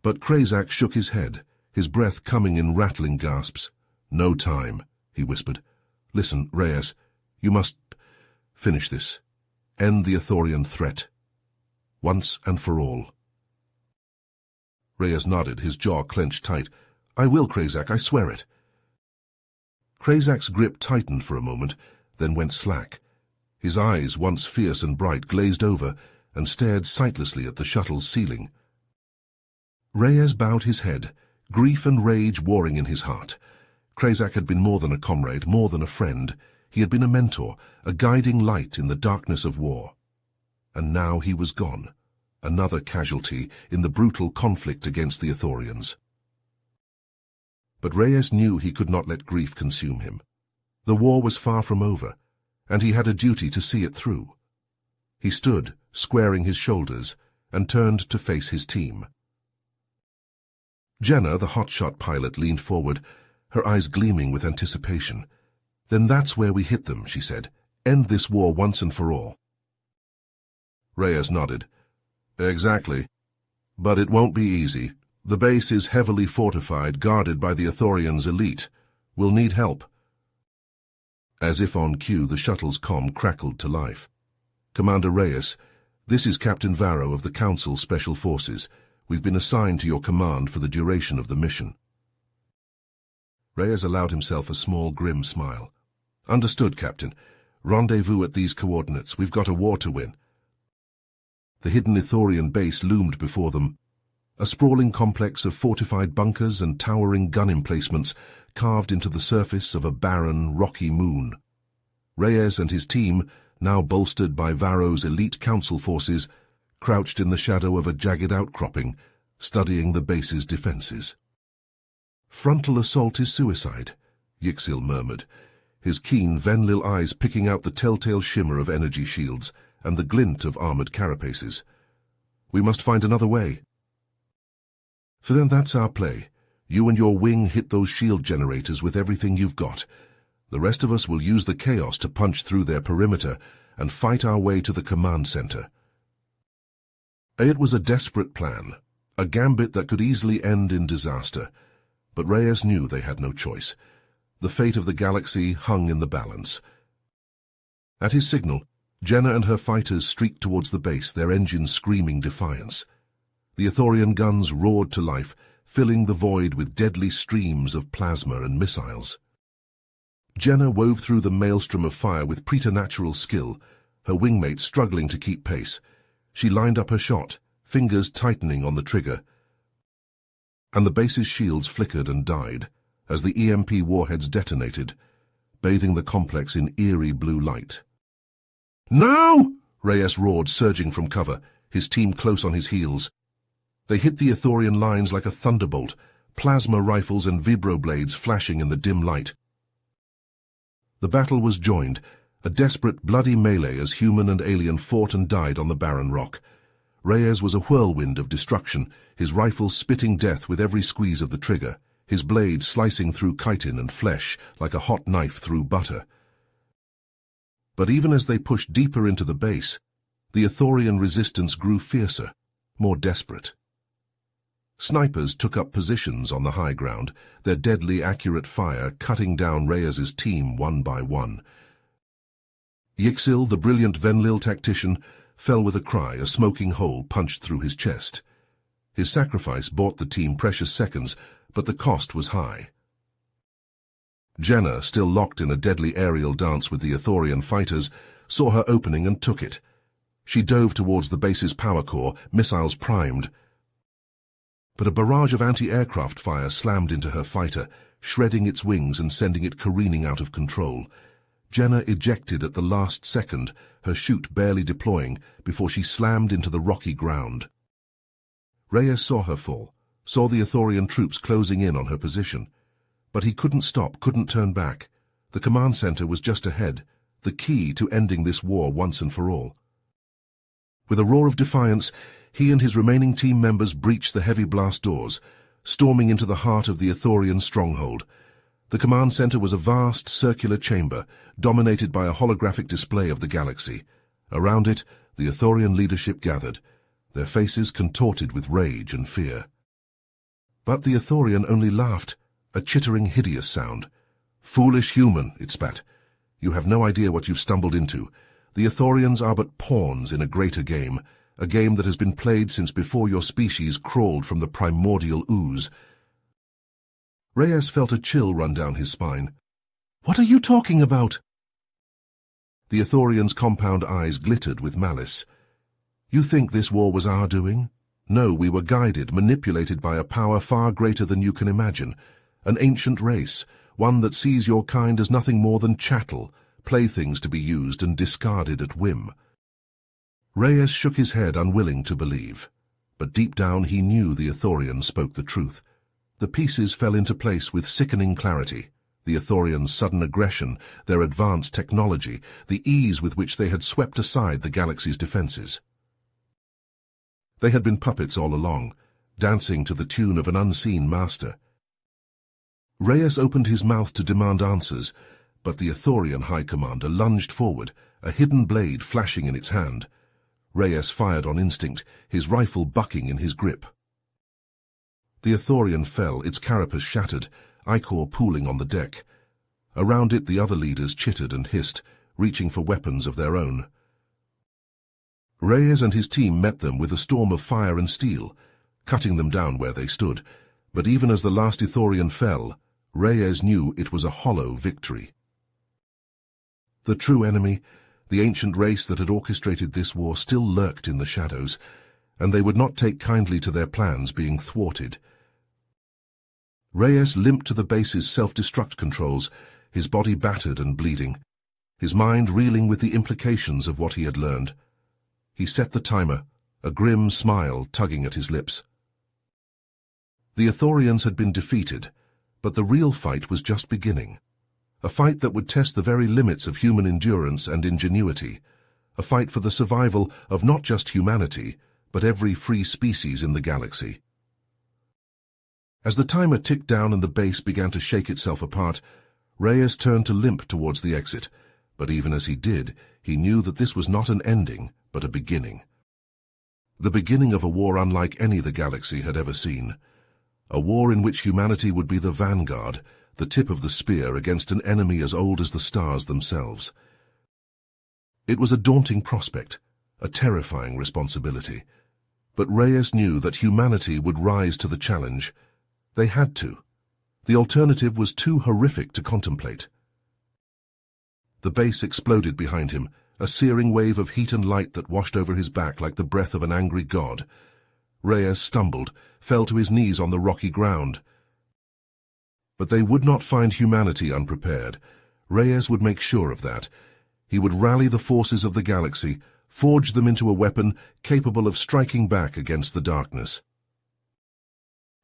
But Krazak shook his head, his breath coming in rattling gasps. "No time," he whispered. "Listen, Reyes, you must finish this. End the Ithorian threat. Once and for all." Reyes nodded, his jaw clenched tight. "I will, Krazak, I swear it." Krazak's grip tightened for a moment, then went slack. His eyes, once fierce and bright, glazed over and stared sightlessly at the shuttle's ceiling. Reyes bowed his head, grief and rage warring in his heart. Krazak had been more than a comrade, more than a friend. He had been a mentor, a guiding light in the darkness of war. And now he was gone, another casualty in the brutal conflict against the Ithorians. But Reyes knew he could not let grief consume him. The war was far from over, and he had a duty to see it through. He stood, squaring his shoulders, and turned to face his team. Jenna, the hotshot pilot, leaned forward, her eyes gleaming with anticipation. "Then that's where we hit them," she said. "End this war once and for all." Reyes nodded. "Exactly. But it won't be easy. The base is heavily fortified, guarded by the Ithorians' elite. We'll need help." As if on cue, the shuttle's comm crackled to life. "Commander Reyes, this is Captain Varro of the Council Special Forces. We've been assigned to your command for the duration of the mission." Reyes allowed himself a small, grim smile. "Understood, Captain. Rendezvous at these coordinates. We've got a war to win." The hidden Ithorian base loomed before them, a sprawling complex of fortified bunkers and towering gun emplacements carved into the surface of a barren, rocky moon. Reyes and his team, now bolstered by Varro's elite council forces, crouched in the shadow of a jagged outcropping, studying the base's defenses. "Frontal assault is suicide," Yixil murmured, his keen Venlil eyes picking out the telltale shimmer of energy shields and the glint of armored carapaces. "We must find another way." "For then that's our play. You and your wing hit those shield generators with everything you've got. The rest of us will use the chaos to punch through their perimeter and fight our way to the command center." It was a desperate plan, a gambit that could easily end in disaster, but Reyes knew they had no choice. The fate of the galaxy hung in the balance. At his signal, Jenna and her fighters streaked towards the base, their engines screaming defiance. The Ithorian guns roared to life, filling the void with deadly streams of plasma and missiles. Jenna wove through the maelstrom of fire with preternatural skill, her wingmate struggling to keep pace. She lined up her shot, fingers tightening on the trigger, and the base's shields flickered and died as the EMP warheads detonated, bathing the complex in eerie blue light. "Now!" Reyes roared, surging from cover, his team close on his heels. They hit the Ithorian lines like a thunderbolt, plasma rifles and vibroblades flashing in the dim light. The battle was joined, a desperate, bloody melee as human and alien fought and died on the barren rock. Reyes was a whirlwind of destruction, his rifle spitting death with every squeeze of the trigger, his blade slicing through chitin and flesh like a hot knife through butter. But even as they pushed deeper into the base, the Ithorian resistance grew fiercer, more desperate. Snipers took up positions on the high ground, their deadly accurate fire cutting down Reyes's team one by one. Yixil, the brilliant Venlil tactician, fell with a cry, a smoking hole punched through his chest. His sacrifice bought the team precious seconds, but the cost was high. Jenna, still locked in a deadly aerial dance with the Ithorian fighters, saw her opening and took it. She dove towards the base's power core, missiles primed. But a barrage of anti-aircraft fire slammed into her fighter, shredding its wings and sending it careening out of control. Jenna ejected at the last second, her chute barely deploying before she slammed into the rocky ground. Reyes saw her fall, saw the Ithorian troops closing in on her position. But he couldn't stop, couldn't turn back. The command center was just ahead, the key to ending this war once and for all. With a roar of defiance, he and his remaining team members breached the heavy blast doors, storming into the heart of the Ithorian stronghold. The command center was a vast circular chamber, dominated by a holographic display of the galaxy. Around it, the Ithorian leadership gathered, their faces contorted with rage and fear. But the Ithorian only laughed, a chittering, hideous sound. "Foolish human," it spat. "You have no idea what you've stumbled into. The Ithorians are but pawns in a greater game, a game that has been played since before your species crawled from the primordial ooze." Reyes felt a chill run down his spine. "What are you talking about?" The Ithorian's compound eyes glittered with malice. "You think this war was our doing? No, we were guided, manipulated by a power far greater than you can imagine. An ancient race, one that sees your kind as nothing more than chattel, playthings to be used and discarded at whim." Reyes shook his head, unwilling to believe. But deep down he knew the Ithorian spoke the truth. The pieces fell into place with sickening clarity. The Ithorians' sudden aggression, their advanced technology, the ease with which they had swept aside the galaxy's defenses. They had been puppets all along, dancing to the tune of an unseen master. Reyes opened his mouth to demand answers, but the Ithorian High Commander lunged forward, a hidden blade flashing in its hand. Reyes fired on instinct, his rifle bucking in his grip. The Ithorian fell, its carapace shattered, ichor pooling on the deck. Around it the other leaders chittered and hissed, reaching for weapons of their own. Reyes and his team met them with a storm of fire and steel, cutting them down where they stood. But even as the last Ithorian fell, Reyes knew it was a hollow victory. The true enemy, the ancient race that had orchestrated this war, still lurked in the shadows, and they would not take kindly to their plans being thwarted. Reyes limped to the base's self-destruct controls, his body battered and bleeding, his mind reeling with the implications of what he had learned. He set the timer, a grim smile tugging at his lips. The Ithorians had been defeated, but the real fight was just beginning. A fight that would test the very limits of human endurance and ingenuity. A fight for the survival of not just humanity, but every free species in the galaxy. As the timer ticked down and the base began to shake itself apart, Reyes turned to limp towards the exit, but even as he did, he knew that this was not an ending, but a beginning. The beginning of a war unlike any the galaxy had ever seen. A war in which humanity would be the vanguard, the tip of the spear against an enemy as old as the stars themselves. It was a daunting prospect, a terrifying responsibility. But Reyes knew that humanity would rise to the challenge. They had to. The alternative was too horrific to contemplate. The base exploded behind him, a searing wave of heat and light that washed over his back like the breath of an angry god. Reyes stumbled, fell to his knees on the rocky ground. But they would not find humanity unprepared. Reyes would make sure of that. He would rally the forces of the galaxy, forge them into a weapon capable of striking back against the darkness.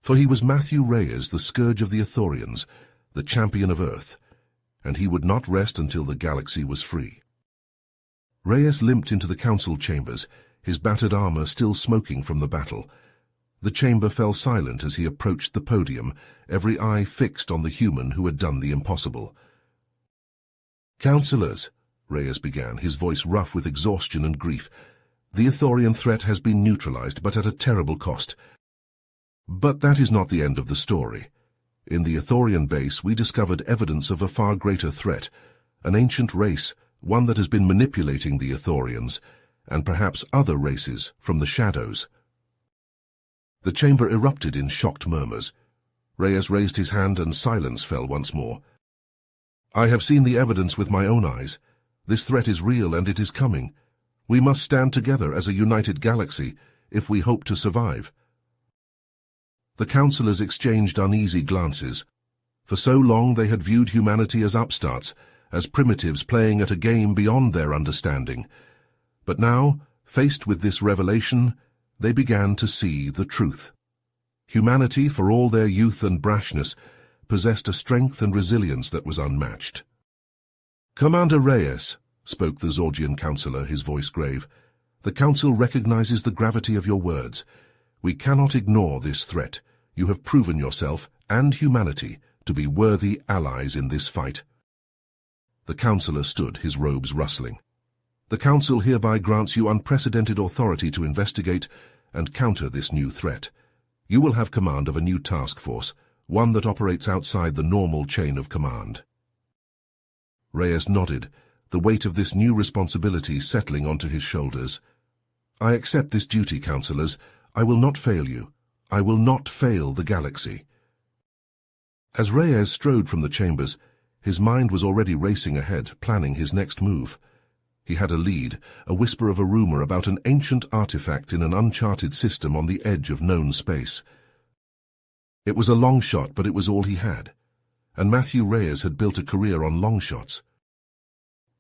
For he was Matthew Reyes, the scourge of the Ithorians, the champion of Earth, and he would not rest until the galaxy was free. Reyes limped into the council chambers, his battered armor still smoking from the battle. The chamber fell silent as he approached the podium, every eye fixed on the human who had done the impossible. "Councillors," Reyes began, his voice rough with exhaustion and grief, "the Ithorian threat has been neutralized, but at a terrible cost. But that is not the end of the story. In the Ithorian base we discovered evidence of a far greater threat, an ancient race, one that has been manipulating the Ithorians, and perhaps other races from the shadows." The chamber erupted in shocked murmurs. Reyes raised his hand and silence fell once more. "I have seen the evidence with my own eyes. This threat is real and it is coming. We must stand together as a united galaxy if we hope to survive." The councillors exchanged uneasy glances. For so long they had viewed humanity as upstarts, as primitives playing at a game beyond their understanding. But now, faced with this revelation, they began to see the truth. Humanity, for all their youth and brashness, possessed a strength and resilience that was unmatched. "Commander Reyes," spoke the Zorgian councillor, his voice grave, "the Council recognizes the gravity of your words. We cannot ignore this threat. You have proven yourself and humanity to be worthy allies in this fight. The Councillor stood, his robes rustling. The Council hereby grants you unprecedented authority to investigate and counter this new threat. You will have command of a new task force, one that operates outside the normal chain of command. Reyes nodded, the weight of this new responsibility settling onto his shoulders. I accept this duty, Councillors. I will not fail you. I will not fail the galaxy. As Reyes strode from the chambers, his mind was already racing ahead, planning his next move. He had a lead, a whisper of a rumor about an ancient artifact in an uncharted system on the edge of known space. It was a long shot, but it was all he had, and Matthew Reyes had built a career on long shots.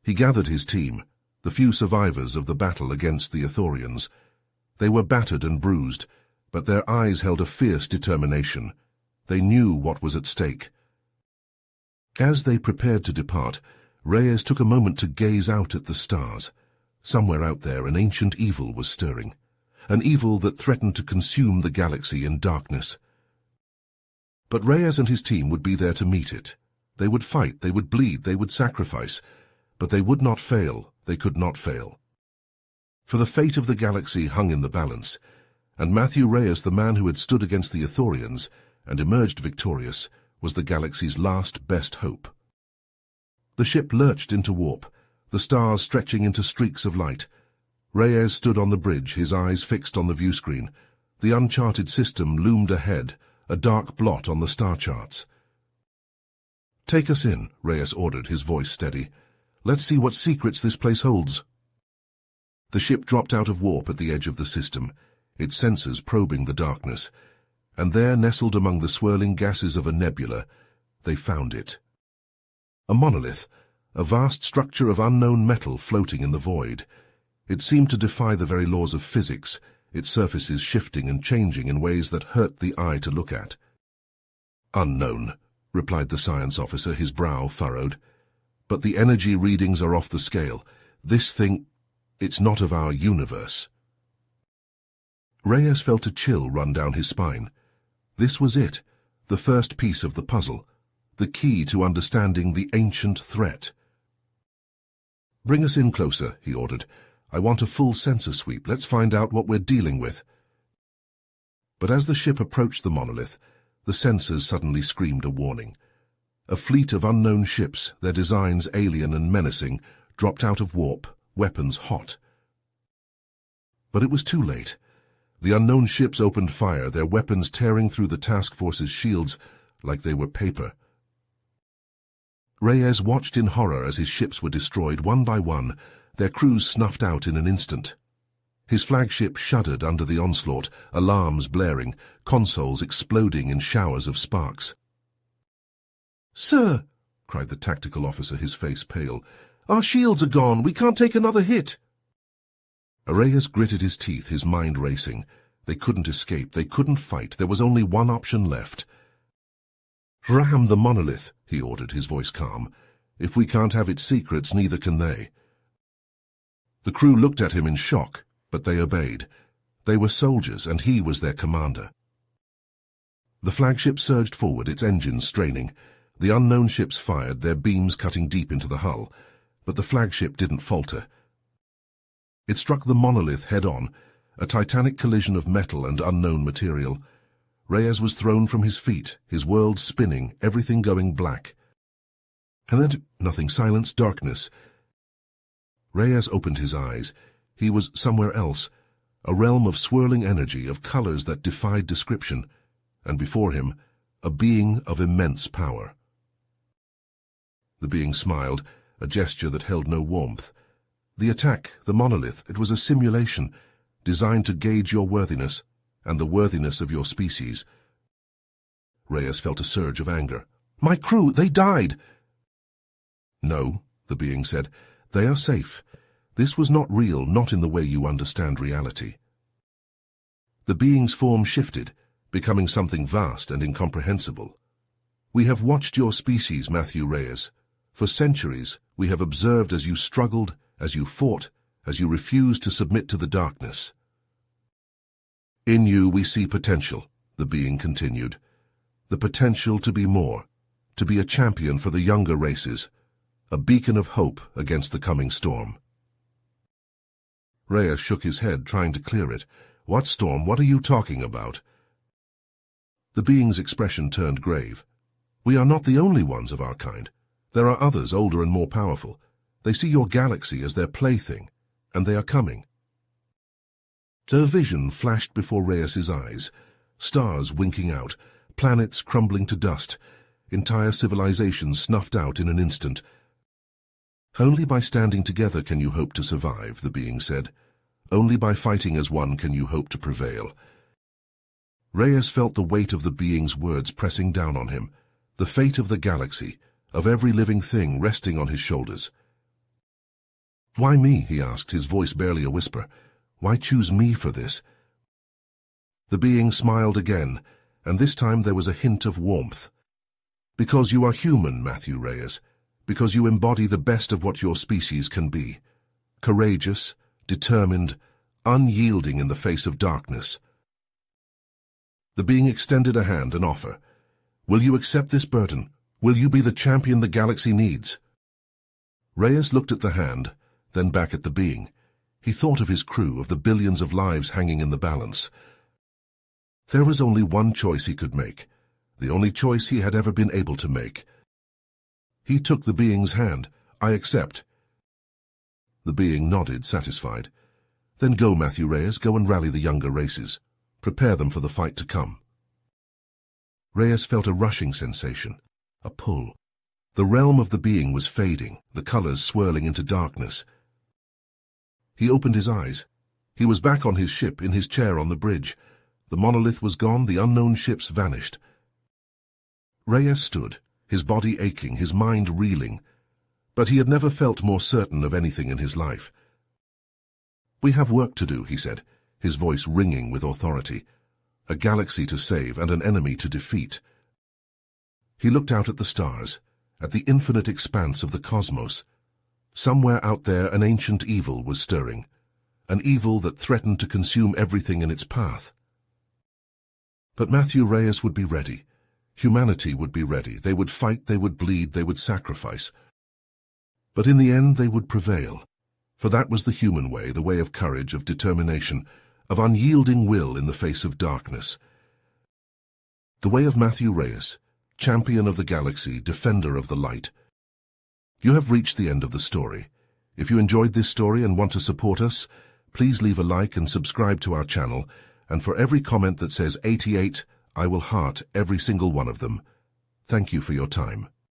He gathered his team, the few survivors of the battle against the Ithorians. They were battered and bruised, but their eyes held a fierce determination. They knew what was at stake. As they prepared to depart, Reyes took a moment to gaze out at the stars. Somewhere out there an ancient evil was stirring, an evil that threatened to consume the galaxy in darkness. But Reyes and his team would be there to meet it. They would fight, they would bleed, they would sacrifice, but they would not fail, they could not fail. For the fate of the galaxy hung in the balance, and Matthew Reyes, the man who had stood against the Ithorians and emerged victorious, was the galaxy's last best hope. The ship lurched into warp, the stars stretching into streaks of light. Reyes stood on the bridge, his eyes fixed on the viewscreen. The uncharted system loomed ahead, a dark blot on the star charts. Take us in, Reyes ordered, his voice steady. Let's see what secrets this place holds. The ship dropped out of warp at the edge of the system, its sensors probing the darkness, and there, nestled among the swirling gases of a nebula, they found it. A monolith, a vast structure of unknown metal floating in the void. It seemed to defy the very laws of physics, its surfaces shifting and changing in ways that hurt the eye to look at. Unknown, replied the science officer, his brow furrowed. But the energy readings are off the scale. This thing, it's not of our universe. Reyes felt a chill run down his spine. This was it, the first piece of the puzzle, the key to understanding the ancient threat. Bring us in closer, he ordered. I want a full sensor sweep. Let's find out what we're dealing with. But as the ship approached the monolith, the sensors suddenly screamed a warning. A fleet of unknown ships, their designs alien and menacing, dropped out of warp, weapons hot. But it was too late. The unknown ships opened fire, their weapons tearing through the task force's shields like they were paper. Reyes watched in horror as his ships were destroyed one by one, their crews snuffed out in an instant. His flagship shuddered under the onslaught, alarms blaring, consoles exploding in showers of sparks. "Sir," cried the tactical officer, his face pale, "our shields are gone. We can't take another hit." Reyes gritted his teeth, his mind racing. They couldn't escape, they couldn't fight, there was only one option left. "Ram the monolith," he ordered, his voice calm. "If we can't have its secrets, neither can they." The crew looked at him in shock, but they obeyed. They were soldiers, and he was their commander. The flagship surged forward, its engines straining. The unknown ships fired, their beams cutting deep into the hull, but the flagship didn't falter. It struck the monolith head-on, a titanic collision of metal and unknown material. Reyes was thrown from his feet, his world spinning, everything going black. And then nothing, silence, darkness. Reyes opened his eyes. He was somewhere else, a realm of swirling energy, of colors that defied description, and before him, a being of immense power. The being smiled, a gesture that held no warmth. The attack, the monolith, it was a simulation, designed to gauge your worthiness, and the worthiness of your species. Reyes felt a surge of anger. "My crew, they died!" "No," the being said, "they are safe. This was not real, not in the way you understand reality." The being's form shifted, becoming something vast and incomprehensible. "We have watched your species, Matthew Reyes. For centuries, we have observed as you struggled, as you fought, as you refused to submit to the darkness. In you we see potential, the being continued. The potential to be more, to be a champion for the younger races, a beacon of hope against the coming storm. Reyes shook his head, trying to clear it. What storm? What are you talking about? The being's expression turned grave. We are not the only ones of our kind. There are others older and more powerful. They see your galaxy as their plaything, and they are coming. A vision flashed before Reyes's eyes, stars winking out, planets crumbling to dust, entire civilizations snuffed out in an instant. Only by standing together can you hope to survive, the being said. Only by fighting as one can you hope to prevail. Reyes felt the weight of the being's words pressing down on him, the fate of the galaxy, of every living thing resting on his shoulders. Why me? He asked, his voice barely a whisper. Why choose me for this? The being smiled again, and this time there was a hint of warmth. Because you are human, Matthew Reyes. Because you embody the best of what your species can be. Courageous, determined, unyielding in the face of darkness. The being extended a hand, an offer. Will you accept this burden? Will you be the champion the galaxy needs? Reyes looked at the hand, then back at the being. He thought of his crew, of the billions of lives hanging in the balance. There was only one choice he could make, the only choice he had ever been able to make. He took the being's hand. I accept. The being nodded, satisfied. Then go, Matthew Reyes, go and rally the younger races. Prepare them for the fight to come. Reyes felt a rushing sensation, a pull. The realm of the being was fading, the colors swirling into darkness. He opened his eyes. He was back on his ship, in his chair on the bridge. The monolith was gone, the unknown ships vanished. Reyes stood, his body aching, his mind reeling. But he had never felt more certain of anything in his life. We have work to do, he said, his voice ringing with authority. A galaxy to save and an enemy to defeat. He looked out at the stars, at the infinite expanse of the cosmos. Somewhere out there an ancient evil was stirring, an evil that threatened to consume everything in its path. But Matthew Reyes would be ready. Humanity would be ready. They would fight, they would bleed, they would sacrifice. But in the end they would prevail, for that was the human way, the way of courage, of determination, of unyielding will in the face of darkness. The way of Matthew Reyes, champion of the galaxy, defender of the light. You have reached the end of the story. If you enjoyed this story and want to support us, please leave a like and subscribe to our channel, and for every comment that says 88, I will heart every single one of them. Thank you for your time.